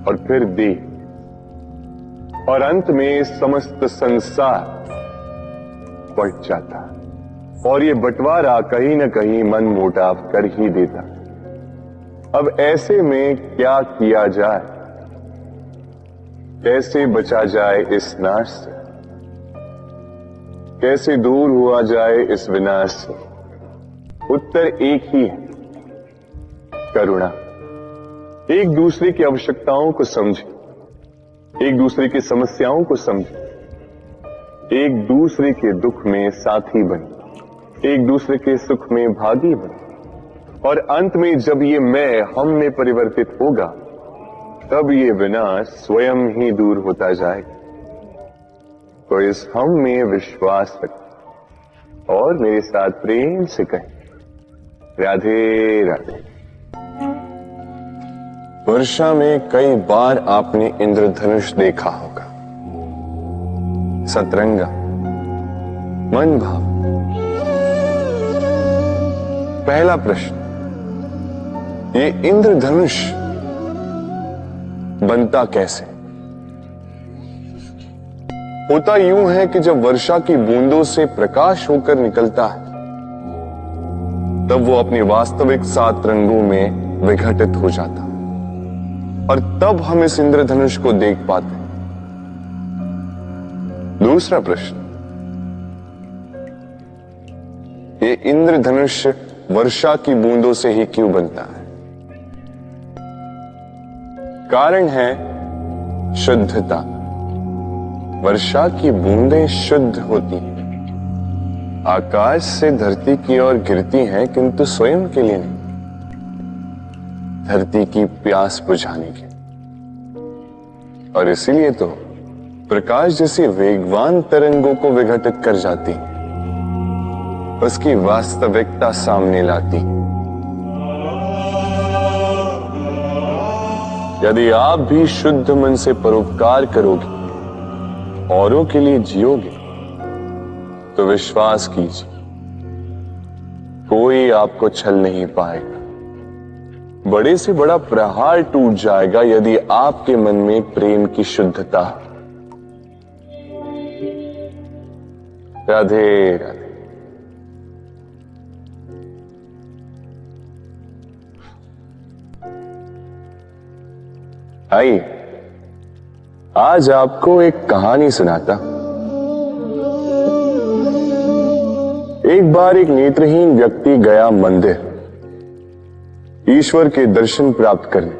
और फिर देह, और अंत में समस्त संसार बट जाता है। और ये बंटवारा कहीं न कहीं मन मोटाव कर ही देता। अब ऐसे में क्या किया जाए? कैसे बचा जाए इस नाश से? कैसे दूर हुआ जाए इस विनाश से? उत्तर एक ही है, करुणा। एक दूसरे की आवश्यकताओं को समझे, एक दूसरे की समस्याओं को समझे, एक दूसरे के दुख में साथी बने, एक दूसरे के सुख में भागी बने। और अंत में जब ये मैं हम में परिवर्तित होगा, तब ये विनाश स्वयं ही दूर होता जाएगा। तो इस हम में विश्वास रखें और मेरे साथ प्रेम से कहें, राधे राधे। वर्षा में कई बार आपने इंद्रधनुष देखा होगा, सतरंगा, मन भाव। पहला प्रश्न, ये इंद्रधनुष बनता कैसे? होता यूं है कि जब वर्षा की बूंदों से प्रकाश होकर निकलता है, तब वो अपने वास्तविक 7 रंगों में विघटित हो जाता है, और तब हम इस इंद्रधनुष को देख पाते हैं। दूसरा प्रश्न, ये इंद्रधनुष वर्षा की बूंदों से ही क्यों बनता है? कारण है शुद्धता। वर्षा की बूंदें शुद्ध होती हैं, आकाश से धरती की ओर गिरती हैं, किंतु स्वयं के लिए नहीं, धरती की प्यास बुझाने के। और इसीलिए तो प्रकाश जैसी वेगवान तरंगों को विघटित कर जाती, उसकी वास्तविकता सामने लाती। यदि आप भी शुद्ध मन से परोपकार करोगे, औरों के लिए जियोगे, तो विश्वास कीजिए, कोई आपको छल नहीं पाएगा। बड़े से बड़ा प्रहार टूट जाएगा यदि आपके मन में प्रेम की शुद्धता। राधे राधे। आइए, आज आपको एक कहानी सुनाता। एक बार एक नेत्रहीन व्यक्ति गया मंदिर ईश्वर के दर्शन प्राप्त करने।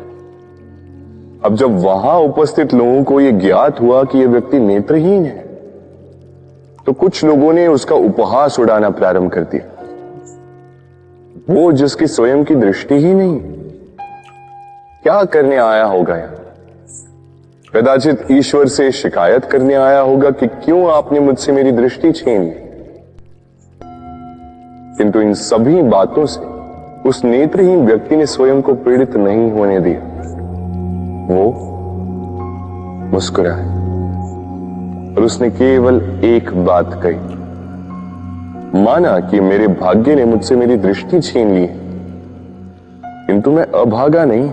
अब जब वहां उपस्थित लोगों को यह ज्ञात हुआ कि यह व्यक्ति नेत्रहीन है, तो कुछ लोगों ने उसका उपहास उड़ाना प्रारंभ कर दिया। वो जिसकी स्वयं की दृष्टि ही नहीं, क्या करने आया होगा यहाँ? कदाचित ईश्वर से शिकायत करने आया होगा कि क्यों आपने मुझसे मेरी दृष्टि छीन ली। किंतु इन सभी बातों से उस नेत्रहीन व्यक्ति ने स्वयं को पीड़ित नहीं होने दिया। वो मुस्कुराए और उसने केवल एक बात कही, माना कि मेरे भाग्य ने मुझसे मेरी दृष्टि छीन ली, किंतु मैं अभागा नहीं,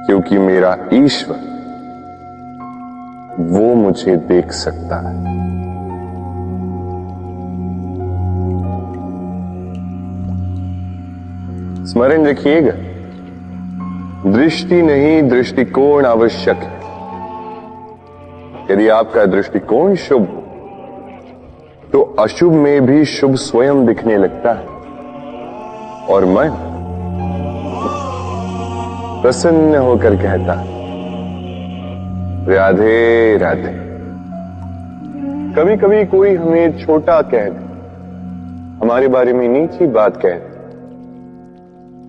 क्योंकि मेरा ईश्वर वो मुझे देख सकता है। स्मरण रखिएगा, दृष्टि नहीं दृष्टिकोण आवश्यक है। यदि आपका दृष्टिकोण शुभ हो तो अशुभ में भी शुभ स्वयं दिखने लगता है और मन प्रसन्न होकर कहता है, राधे राधे। कभी कभी कोई हमें छोटा कह दे, हमारे बारे में नीची बात कह दे,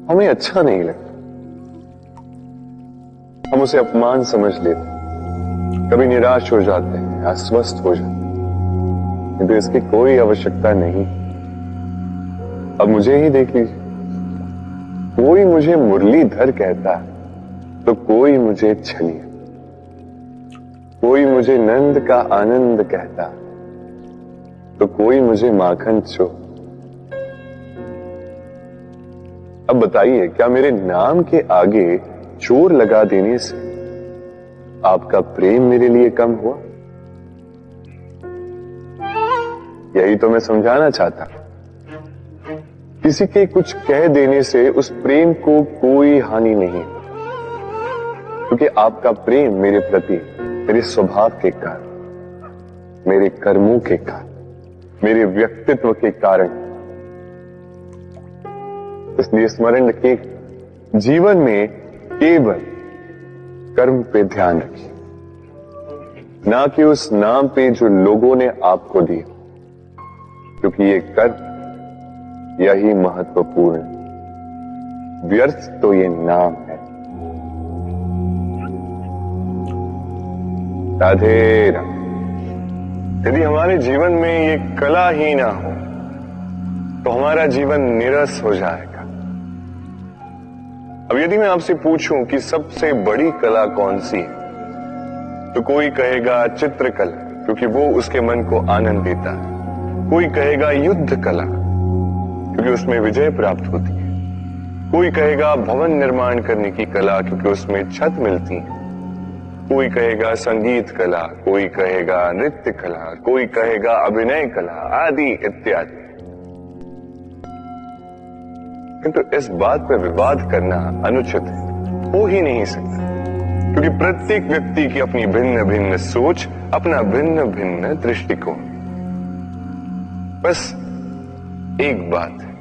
हमें अच्छा नहीं लगता, हम उसे अपमान समझ लेते, कभी निराश हो जाते हैं, अस्वस्थ हो जाते हैं, किंतु इसकी कोई आवश्यकता नहीं। अब मुझे ही देख लीजिए, कोई मुझे मुरलीधर कहता है तो कोई मुझे छलिया, कोई मुझे नंद का आनंद कहता तो कोई मुझे माखन चोर। अब बताइए, क्या मेरे नाम के आगे चोर लगा देने से आपका प्रेम मेरे लिए कम हुआ? यही तो मैं समझाना चाहता। किसी के कुछ कह देने से उस प्रेम को कोई हानि नहीं, क्योंकि आपका प्रेम मेरे प्रति मेरे स्वभाव के कारण, मेरे कर्मों के कारण, मेरे व्यक्तित्व के कारण। इसलिए स्मरण रखिए, जीवन में केवल कर्म पे ध्यान रखिए, ना कि उस नाम पे जो लोगों ने आपको दिया, क्योंकि ये कर्म यही महत्वपूर्ण है, व्यर्थ तो ये नाम है। राधे राधे। यदि हमारे जीवन में ये कला ही ना हो तो हमारा जीवन निरस हो जाएगा। अब यदि मैं आपसे पूछूं कि सबसे बड़ी कला कौन सी है, तो कोई कहेगा चित्रकला, क्योंकि वो उसके मन को आनंद देता है। कोई कहेगा युद्ध कला, क्योंकि उसमें विजय प्राप्त होती है। कोई कहेगा भवन निर्माण करने की कला, क्योंकि उसमें छत मिलती है। कोई कहेगा संगीत कला, कोई कहेगा नृत्य कला, कोई कहेगा अभिनय कला, आदि इत्यादि। किंतु इस बात पर विवाद करना अनुचित है, हो ही नहीं सकता, क्योंकि प्रत्येक व्यक्ति की अपनी भिन्न भिन्न सोच, अपना भिन्न भिन्न दृष्टिकोण। बस एक बात है,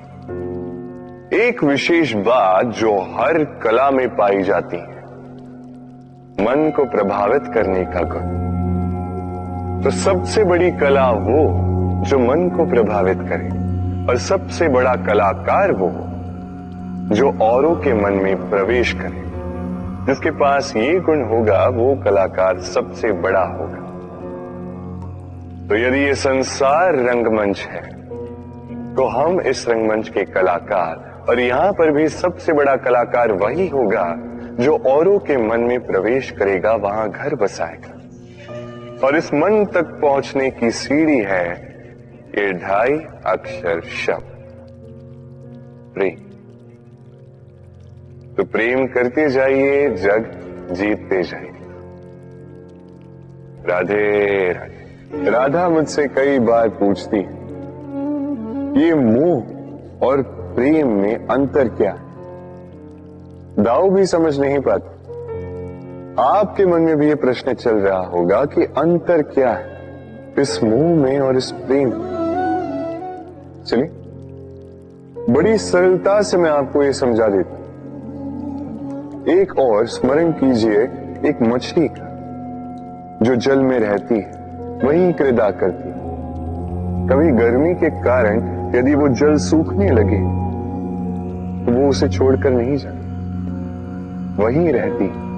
एक विशेष बात जो हर कला में पाई जाती है, मन को प्रभावित करने का गुण। तो सबसे बड़ी कला वो जो मन को प्रभावित करे, और सबसे बड़ा कलाकार वो जो औरों के मन में प्रवेश करे। जिसके पास ये गुण होगा वो कलाकार सबसे बड़ा होगा। तो यदि ये संसार रंगमंच है तो हम इस रंगमंच के कलाकार, और यहां पर भी सबसे बड़ा कलाकार वही होगा जो औरों के मन में प्रवेश करेगा, वहां घर बसाएगा। और इस मन तक पहुंचने की सीढ़ी है ये 2.5 अक्षर शब्द प्रेम। तो प्रेम करते जाइए, जग जीतते जाइए। राधे राधे। राधा मुझसे कई बार पूछती है, ये मोह और प्रेम में अंतर क्या है? दाऊ भी समझ नहीं पाते। आपके मन में भी ये प्रश्न चल रहा होगा कि अंतर क्या है इस मोह में और इस प्रेम में। चलिए, बड़ी सरलता से मैं आपको ये समझा देता हूं। एक और स्मरण कीजिए, एक मछली का जो जल में रहती है, वहीं क्रीड़ा करती है। कभी गर्मी के कारण यदि वो जल सूखने लगे तो वो उसे छोड़कर नहीं जाती, वहीं रहती है।